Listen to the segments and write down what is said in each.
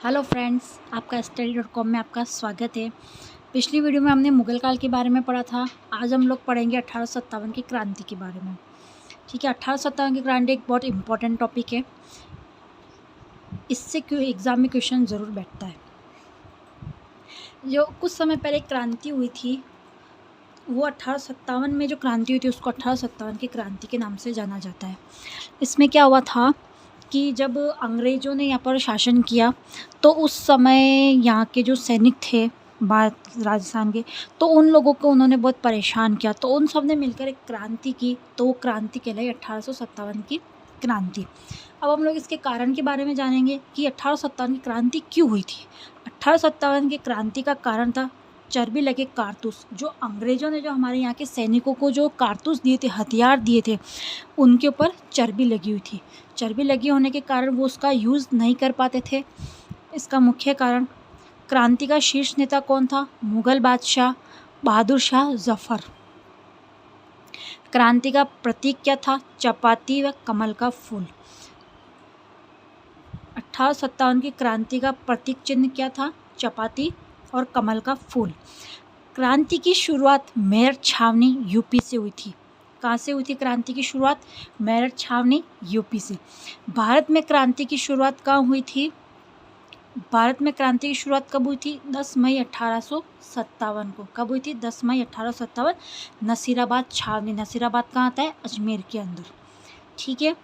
Hello friends, आपका study.com में आपका स्वागत है। पिछली वीडियो में हमने मुग़ल काल के बारे में पढ़ा था। आज हम लोग पढ़ेंगे 1857 की क्रांति के बारे में। ठीक है, 1857 की क्रांति एक बहुत इम्पोर्टेंट टॉपिक है। इससे क्यों एग्ज़ाम में क्वेश्चन ज़रूर बैठता है। जो कुछ समय पहले क्रांति हुई थी, वो 1857 में जो क्रांति हुई थी उसको 1857 की क्रांति के नाम से जाना जाता है। इसमें क्या हुआ था कि जब अंग्रेज़ों ने यहाँ पर शासन किया तो उस समय यहाँ के जो सैनिक थे राजस्थान के, तो उन लोगों को उन्होंने बहुत परेशान किया। तो उन सब ने मिलकर एक क्रांति की, तो वो क्रांति कहलाई 1857 की क्रांति। अब हम लोग इसके कारण के बारे में जानेंगे कि 1857 की क्रांति क्यों हुई थी। 1857 की क्रांति का कारण था चर्बी लगे कारतूस। जो अंग्रेज़ों ने जो हमारे यहाँ के सैनिकों को जो कारतूस दिए थे, हथियार दिए थे, उनके ऊपर चर्बी लगी हुई थी। चर्बी लगी होने के कारण वो उसका यूज़ नहीं कर पाते थे। इसका मुख्य कारण क्रांति का शीर्ष नेता कौन था? मुग़ल बादशाह बहादुर शाह जफ़र। क्रांति का प्रतीक क्या था? चपाती व कमल का फूल। 1857 की क्रांति का प्रतीक चिन्ह क्या था? चपाती और कमल का फूल। क्रांति की शुरुआत मेरठ छावनी यूपी से हुई थी। कहाँ से हुई थी क्रांति की शुरुआत? मेरठ छावनी यूपी से। भारत में क्रांति की शुरुआत कहाँ हुई थी? भारत में क्रांति की शुरुआत कब हुई थी? 10 मई 1857 को। कब हुई थी? 10 मई 1857। नसीराबाद छावनी। नसीराबाद कहाँ आता है? अजमेर के अंदर। ठीक है।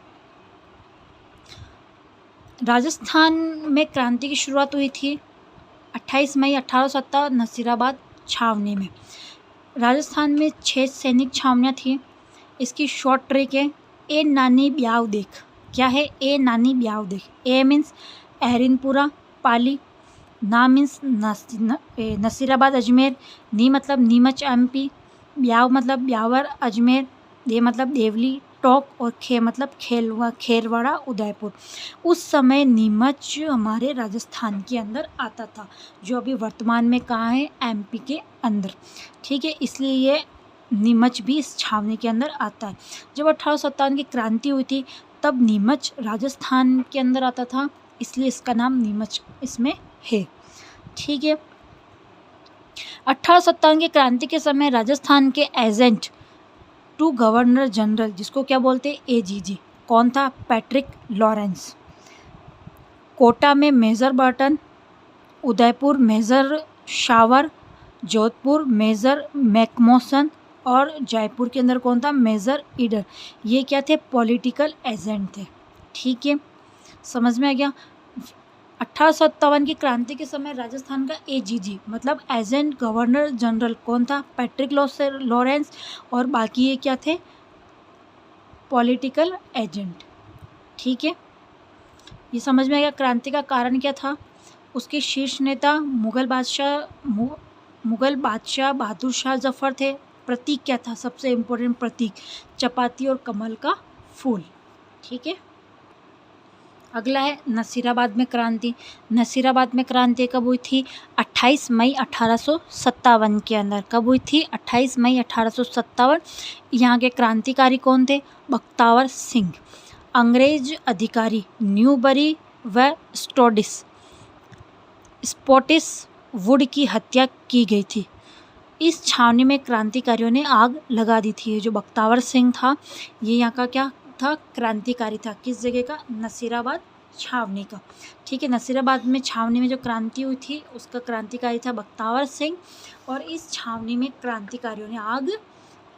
राजस्थान में क्रांति की शुरुआत हुई थी 28 मई 1857 नसीराबाद छावनी में। राजस्थान में 6 सैनिक छावनियाँ थी। इसकी शॉर्ट ट्रिक है ए नानी ब्याव देख। क्या है? ए नानी ब्याव देख। ए मीन्स एहरिनपुरा पाली, ना मीन्स नसीराबाद अजमेर, नी मतलब नीमच एमपी, ब्याव मतलब ब्यावर अजमेर, दे मतलब देवली टोंक और खे मतलब खेरवाड़ा उदयपुर। उस समय नीमच हमारे राजस्थान के अंदर आता था, जो अभी वर्तमान में कहाँ है? एमपी के अंदर। ठीक है, इसलिए ये नीमच भी इस छावनी के अंदर आता है। जब 1857 की क्रांति हुई थी तब नीमच राजस्थान के अंदर आता था, इसलिए इसका नाम नीमच इसमें है। ठीक है। 1857 की क्रांति के समय राजस्थान के एजेंट टू गवर्नर जनरल, जिसको क्या बोलते हैं? एजीजी, कौन था? Patrick Lawrence. कोटा में major Burton, Udaipur major Showers, Jodhpur major Macmason और जयपुर के अंदर कौन था? Major Eden. ये क्या थे? पॉलिटिकल एजेंट थे। ठीक है, समझ में आ गया। 1857 की क्रांति के समय राजस्थान का एजीजी मतलब एजेंट गवर्नर जनरल कौन था? Patrick Lawrence. और बाकी ये क्या थे? Political agent. ठीक है, ये समझ में आ गया। क्रांति का कारण क्या था? उसके शीर्ष नेता मुग़ल बादशाह बहादुर शाह जफ़र थे। प्रतीक क्या था? सबसे इम्पोर्टेंट प्रतीक चपाती और कमल का फूल। ठीक है। अगला है नसीराबाद में क्रांति। नसीराबाद में क्रांति कब हुई थी? 28 मई 1857 के अंदर। कब हुई थी? 28 मई 1857। यहाँ के क्रांतिकारी कौन थे? बख्तावर सिंह। अंग्रेज अधिकारी न्यूबरी व स्पॉटिस वुड की हत्या की गई थी। इस छावनी में क्रांतिकारियों ने आग लगा दी थी। जो बख्तावर सिंह था, ये यहाँ का क्या था? क्रांतिकारी था। किस जगह का? नसीराबाद छावनी का। ठीक है, नसीराबाद में छावनी में जो क्रांति हुई थी उसका क्रांतिकारी था बख्तावर सिंह, और इस छावनी में क्रांतिकारियों ने आग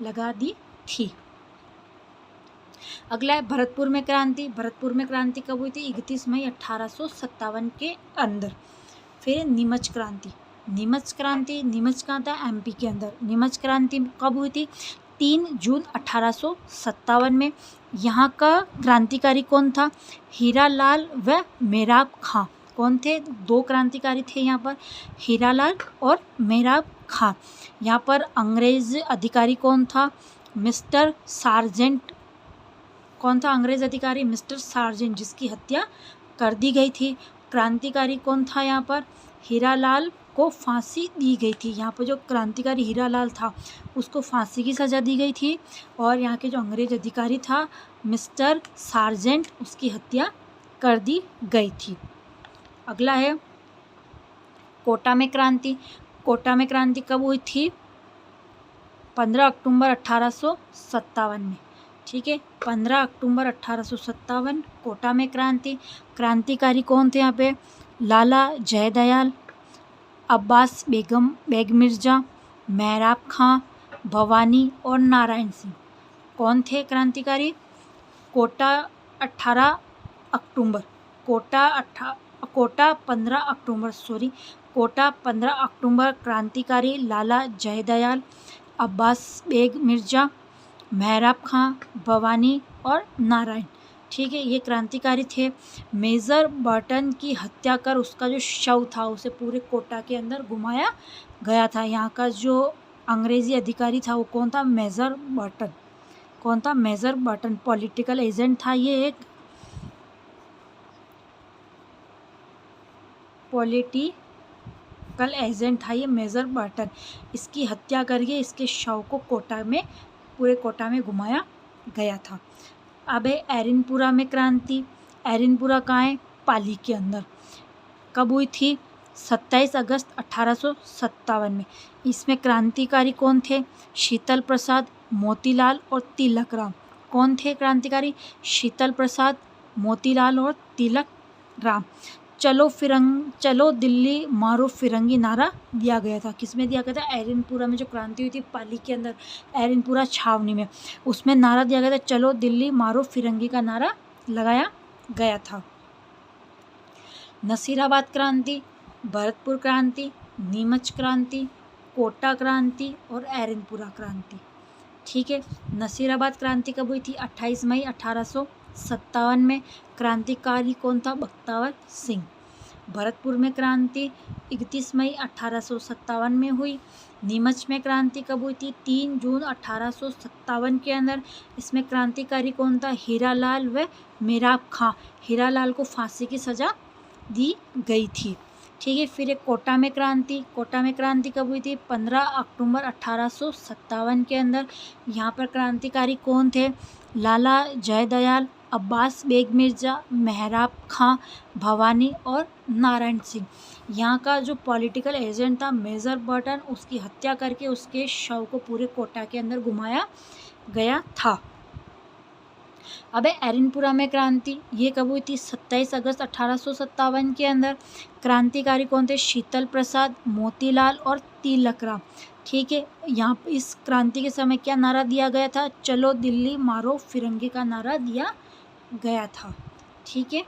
लगा दी थी। अगला है भरतपुर में क्रांति। भरतपुर में क्रांति कब हुई थी? 31 मई 1857 के अंदर। फिर नीमच क्रांति। नीमच कहाँ था? एमपी के अंदर। नीमच क्रांति कब हुई थी? 3 जून 1857 में। यहाँ का क्रांतिकारी कौन था? हीरालाल व मेराब खां। कौन थे? 2 क्रांतिकारी थे यहाँ पर, हीरालाल और मेराब खां। यहाँ पर अंग्रेज अधिकारी कौन था? Mister sergeant. कौन था अंग्रेज अधिकारी? मिस्टर सार्जेंट, जिसकी हत्या कर दी गई थी। क्रांतिकारी कौन था यहाँ पर? हीरालाल को फांसी दी गई थी। यहाँ पर जो क्रांतिकारी हीरालाल था उसको फांसी की सज़ा दी गई थी, और यहाँ के जो अंग्रेज अधिकारी था मिस्टर सार्जेंट, उसकी हत्या कर दी गई थी। अगला है कोटा में क्रांति। कोटा में क्रांति कब हुई थी? 15 अक्टूबर 1857 में। ठीक है, 15 अक्टूबर 1857 कोटा में क्रांति। क्रांतिकारी कौन थे यहाँ पे? लाला जयदयाल, अब्बास बेग मिर्जा, मेहराब खां, भवानी और नारायण सिंह। कौन थे क्रांतिकारी? कोटा 15 अक्टूबर क्रांतिकारी लाला जयदयाल, अब्बास बेग मिर्जा, मेहराब खां, भवानी और नारायण। ठीक है, ये क्रांतिकारी थे। मेजर बर्टन की हत्या कर उसका जो शव था उसे पूरे कोटा के अंदर घुमाया गया था। यहाँ का जो अंग्रेजी अधिकारी था वो कौन था? Major Burton. कौन था? Major Burton. पॉलिटिकल एजेंट था ये, एक पॉलिटिकल एजेंट था ये मेजर बर्टन। इसकी हत्या करके इसके शव को पूरे कोटा में घुमाया गया था। अब है एरिनपुरा में क्रांति। एरिनपुरा कहाँ है? पाली के अंदर। कब हुई थी? 27 अगस्त 1857 में। इसमें क्रांतिकारी कौन थे? शीतल प्रसाद, मोतीलाल और तिलक राम। कौन थे क्रांतिकारी? शीतल प्रसाद, मोतीलाल और तिलक राम। चलो दिल्ली मारो फिरंगी नारा दिया गया था। किसमें दिया गया था? एरिनपुरा में जो क्रांति हुई थी पाली के अंदर, एरिनपुरा छावनी में, उसमें नारा दिया गया था चलो दिल्ली मारो फिरंगी का नारा लगाया गया था। नसीराबाद क्रांति, भरतपुर क्रांति, नीमच क्रांति, कोटा क्रांति और एरिनपुरा क्रांति। ठीक है, नसीराबाद क्रांति कब हुई थी? 28 मई 1857 में। क्रांतिकारी कौन था? बख्तियार सिंह। भरतपुर में क्रांति 31 मई 1857 में हुई। नीमच में क्रांति कब हुई थी? 3 जून 1857 के अंदर। इसमें क्रांतिकारी कौन था? हीरालाल व मेहराब खां। हीरालाल को फांसी की सज़ा दी गई थी। ठीक है, फिर एक कोटा में क्रांति। कोटा में क्रांति कब हुई थी? 15 अक्टूबर 1857 के अंदर। यहाँ पर क्रांतिकारी कौन थे? लाला जयदयाल, अब्बास बेग मिर्जा, मेहराब खां, भवानी और नारायण सिंह। यहाँ का जो पॉलिटिकल एजेंट था मेजर बर्टन, उसकी हत्या करके उसके शव को पूरे कोटा के अंदर घुमाया गया था। अब एरिनपुरा में क्रांति, ये कब हुई थी? 27 अगस्त 1857 के अंदर। क्रांतिकारी कौन थे? शीतल प्रसाद, मोतीलाल और तिलक राम। ठीक है, यहाँ इस क्रांति के समय क्या नारा दिया गया था? चलो दिल्ली मारो फिरंगी का नारा दिया गया था। ठीक है,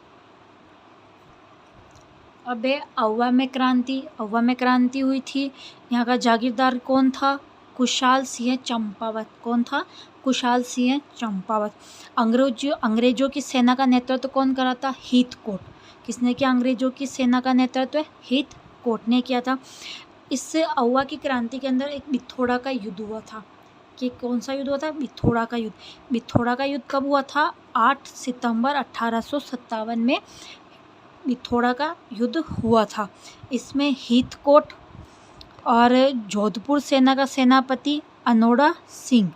अब अव्वा में क्रांति। अव्वा में क्रांति हुई थी। यहाँ का जागीरदार कौन था? खुशहाल सिंह चंपावत। कौन था? खुशहाल सिंह चंपावत। अंग्रेजों की सेना का नेतृत्व कौन करा था? हीथकोट। किसने किया अंग्रेजों की सेना का नेतृत्व? हीथकोट ने किया था। इससे अव्वा की क्रांति के अंदर एक बिथोड़ा का युद्ध हुआ था। कि कौन सा युद्ध हुआ था? बिथोड़ा का युद्ध। बिथोड़ा का युद्ध कब हुआ था? 8 सितंबर 1857 में बिथोड़ा का युद्ध हुआ था। इसमें हीथकोट और जोधपुर सेना का सेनापति अनोड़ा सिंह,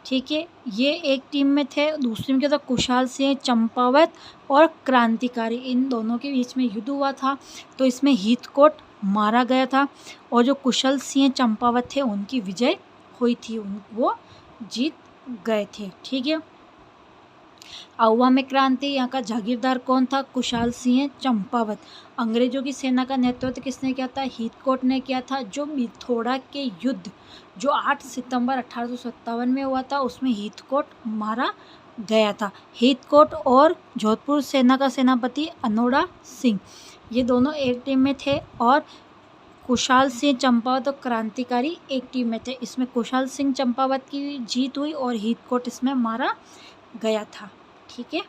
ठीक है, ये एक टीम में थे। दूसरी में क्या था? खुशहाल सिंह चंपावत और क्रांतिकारी, इन दोनों के बीच में युद्ध हुआ था। तो इसमें हीथकोट मारा गया था और जो कुशल सिंह चंपावत थे उनकी विजय हुई थी, वो जीत गए थे। ठीक है, अव्वा में क्रांति, यहाँ का जागीरदार कौन था? खुशहाल सिंह चंपावत। अंग्रेजों की सेना का नेतृत्व किसने किया था? हीथकोट ने किया था। जो बिथोड़ा के युद्ध जो 8 सितंबर 1857 में हुआ था उसमें हीथकोट मारा गया था। हीथकोट और जोधपुर सेना का सेनापति अनोड़ा सिंह, ये दोनों एक टीम में थे और खुशहाल सिंह चंपावत और क्रांतिकारी एक टीम में थे। इसमें खुशहाल सिंह चंपावत की जीत हुई और हीथकोट इसमें मारा गया था। ठीक है,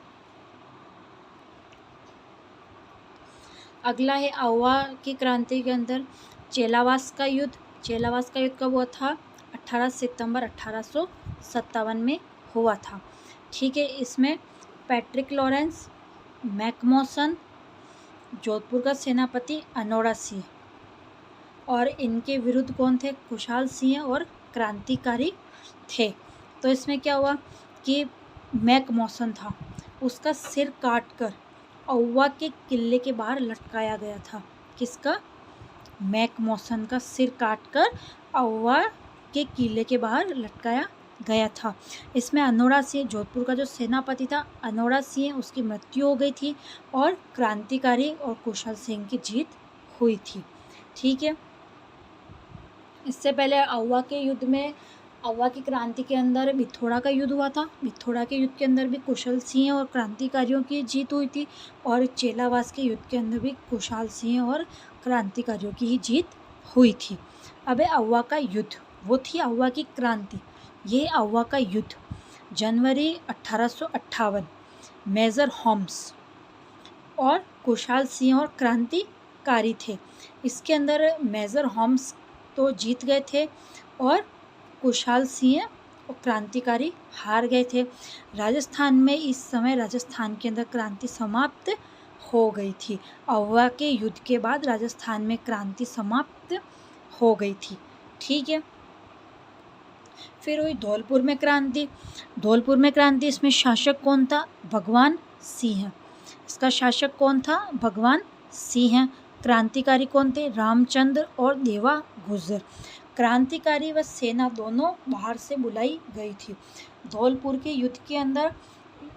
अगला है अव्वा की क्रांति के अंदर चेलावास का युद्ध। चेलावास का युद्ध कब हुआ था? 18 सितंबर 1857 में हुआ था। ठीक है, इसमें पैट्रिक लॉरेंस, मैकमोसन, जोधपुर का सेनापति अनोड़ा सिंह और इनके विरुद्ध कौन थे? खुशहाल सिंह और क्रांतिकारी थे। तो इसमें क्या हुआ कि मैकमोसन था, उसका सिर काटकर अव्वा के किले के बाहर लटकाया गया था। किसका? मैकमोहसन का सिर काटकर अहुआ के किले के बाहर लटकाया गया था। इसमें अनोड़ा सिंह, जोधपुर का जो सेनापति था अनोड़ा सिंह, उसकी मृत्यु हो गई थी और क्रांतिकारी और कुशल सिंह की जीत हुई थी। ठीक है, इससे पहले अहुआ के युद्ध में, अहुआ की क्रांति के अंदर भिथोड़ा का युद्ध हुआ था। भिथोड़ा के युद्ध के अंदर भी कुशल सिंह और क्रांतिकारियों की जीत हुई थी और चेलावास के युद्ध के अंदर भी कुशाल सिंह और क्रांतिकारियों की ही जीत हुई थी। अब अहुआ का युद्ध, वो थी अहुआ की क्रांति। ये अहुआ का युद्ध जनवरी 1858, मेजर होम्स और कुशाल सिंह और क्रांतिकारी थे। इसके अंदर मेजर होम्स तो जीत गए थे और कुशाल सिंह और क्रांतिकारी हार गए थे। राजस्थान में इस समय राजस्थान के अंदर क्रांति समाप्त हो गई थी। अहुआ के युद्ध के बाद राजस्थान में क्रांति समाप्त हो गई थी। ठीक है, फिर हुई धौलपुर में क्रांति। धौलपुर में क्रांति, इसमें शासक कौन था? भगवान सिंह। इसका शासक कौन था? भगवान सिंह। क्रांतिकारी कौन थे? रामचंद्र और देवा गुजर। क्रांतिकारी व सेना दोनों बाहर से बुलाई गई थी। धौलपुर के युद्ध के अंदर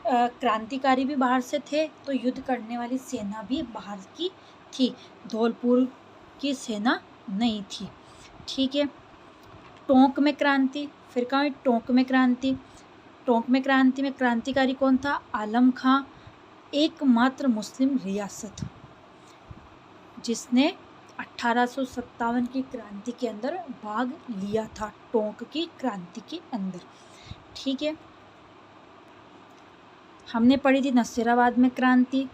क्रांतिकारी भी बाहर से थे, तो युद्ध करने वाली सेना भी बाहर की थी, धौलपुर की सेना नहीं थी। ठीक है, टोंक में क्रांति। फिर कहाँ हुई? टोंक में क्रांति। टोंक में क्रांति में क्रांतिकारी कौन था? आलम खां, एकमात्र मुस्लिम रियासत जिसने 1857 की क्रांति के अंदर भाग लिया था, टोंक की क्रांति के अंदर। ठीक है, हमने पढ़ी थी नसीराबाद में क्रांति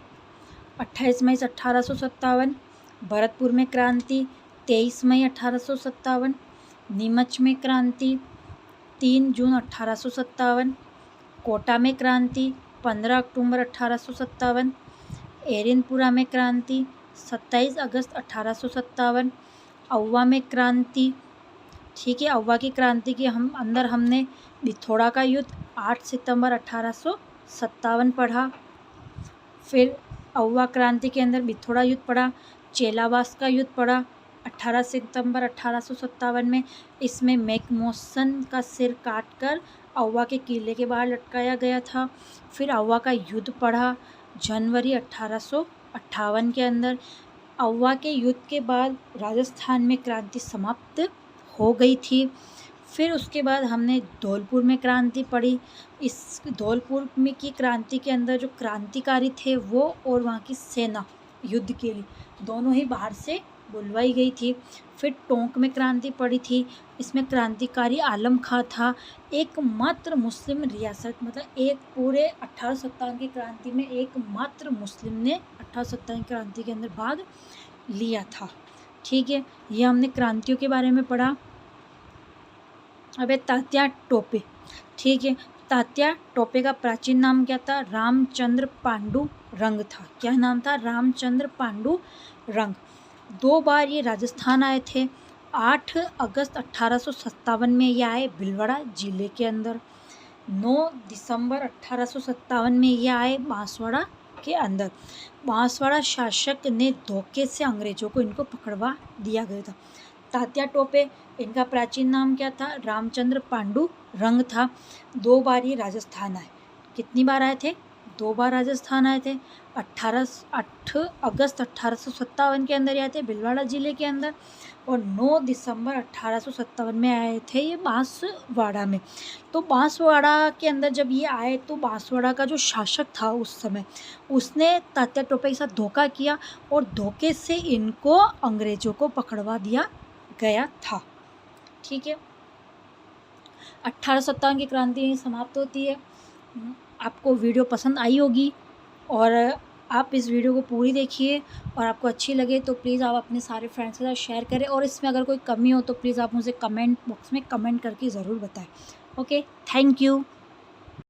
28 मई 1857, भरतपुर में क्रांति 23 मई 1857, नीमच में क्रांति 3 जून 1857, कोटा में क्रांति 15 अक्टूबर 1857, एरनपुरा में क्रांति 27 अगस्त 1857, अहुआ में क्रांति। ठीक है, अहुआ की क्रांति के अंदर हमने भिथोड़ा का युद्ध 8 सितंबर 1857 पढ़ा। फिर अहुआ क्रांति के अंदर भिथोड़ा युद्ध पढ़ा, चेलावास का युद्ध पढ़ा 18 सितंबर 1857 में। इसमें मैकमोहसन का सिर काटकर अहुआ के किले के बाहर लटकाया गया था। फिर अहुआ का युद्ध पढ़ा जनवरी 1858 के अंदर। अहुआ के युद्ध के बाद राजस्थान में क्रांति समाप्त हो गई थी। फिर उसके बाद हमने धौलपुर में क्रांति पढ़ी। इस धौलपुर में की क्रांति के अंदर जो क्रांतिकारी थे वो और वहाँ की सेना युद्ध के लिए दोनों ही बाहर से बुलवाई गई थी। फिर टोंक में क्रांति पड़ी थी। इसमें क्रांतिकारी आलम खां था, एकमात्र मुस्लिम रियासत, मतलब एक पूरे 1857 की क्रांति में एकमात्र मुस्लिम ने 1857 की क्रांति के अंदर भाग लिया था। ठीक है, ये हमने क्रांतियों के बारे में पढ़ा। अब है तात्या टोपे। ठीक है, तात्या टोपे का प्राचीन नाम क्या था? रामचंद्र पांडु रंग था। क्या नाम था? रामचंद्र पांडु रंग। 2 बार ये राजस्थान आए थे। 8 अगस्त 1857 में ये आए भीलवाड़ा जिले के अंदर। 9 दिसंबर 1857 में ये आए बांसवाड़ा के अंदर। बांसवाड़ा शासक ने धोखे से अंग्रेजों को इनको पकड़वा दिया गया था। तात्या टोपे, इनका प्राचीन नाम क्या था? रामचंद्र पांडु रंग था। 2 बार ये राजस्थान आए। कितनी बार आए थे? 2 बार राजस्थान आए थे। 8 अगस्त 1857 के अंदर आए थे भीलवाड़ा जिले के अंदर और 9 दिसंबर 1857 में आए थे ये बांसवाड़ा में। तो बांसवाड़ा के अंदर जब ये आए तो बांसवाड़ा का जो शासक था उस समय, उसने तात्या टोपे के साथ धोखा किया और धोखे से इनको अंग्रेजों को पकड़वा दिया गया था। ठीक है, 1857 की क्रांति यहीं समाप्त होती है। आपको वीडियो पसंद आई होगी और आप इस वीडियो को पूरी देखिए और आपको अच्छी लगे तो प्लीज़ आप अपने सारे फ्रेंड्स के साथ शेयर करें और इसमें अगर कोई कमी हो तो प्लीज़ आप मुझे कमेंट बॉक्स में कमेंट करके ज़रूर बताएं। Okay, thank you.